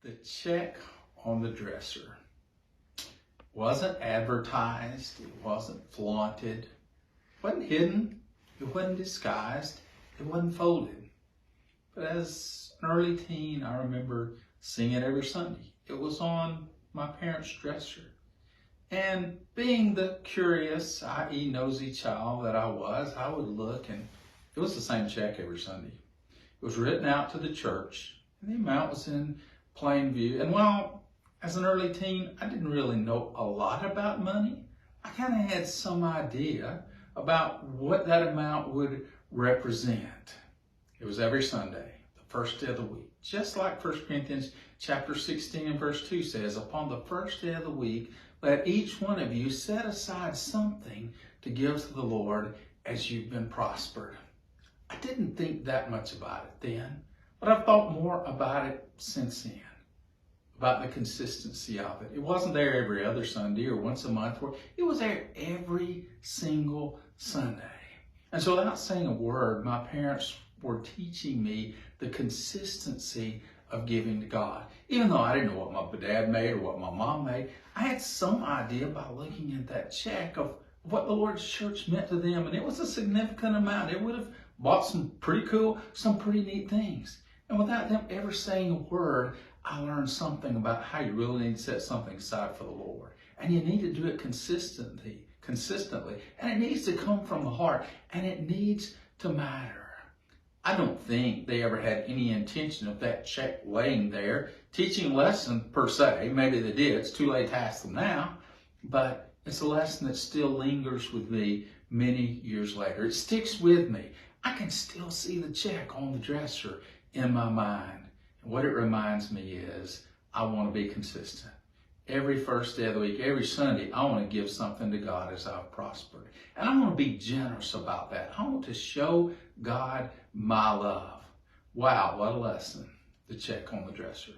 The check on the dresser wasn't advertised, it wasn't flaunted, it wasn't hidden, it wasn't disguised, it wasn't folded. But as an early teen, I remember seeing it every Sunday. It was on my parents' dresser. And being the curious, i.e. nosy child that I would look, and it was the same check every Sunday. It was written out to the church, and the amount was in plain view. And while as an early teen, I didn't really know a lot about money, I kind of had some idea about what that amount would represent. It was every Sunday, the first day of the week. Just like 1 Corinthians chapter 16 and verse 2 says, upon the first day of the week, let each one of you set aside something to give to the Lord as you've been prospered. I didn't think that much about it then, but I've thought more about it since then, about the consistency of it. It wasn't there every other Sunday or once a month. It was there every single Sunday. And so without saying a word, my parents were teaching me the consistency of giving to God. Even though I didn't know what my dad made or what my mom made, I had some idea by looking at that check of what the Lord's church meant to them. And it was a significant amount. It would have bought some pretty neat things. And without them ever saying a word, I learned something about how you really need to set something aside for the Lord. And you need to do it consistently. And it needs to come from the heart. And it needs to matter. I don't think they ever had any intention of that check laying there, teaching a lesson per se. Maybe they did. It's too late to ask them now. But it's a lesson that still lingers with me many years later. It sticks with me. I can still see the check on the dresser in my mind. And what it reminds me is I want to be consistent. Every first day of the week, every Sunday, I want to give something to God as I've prospered. And I want to be generous about that. I want to show God my love. Wow, what a lesson. The check on the dresser.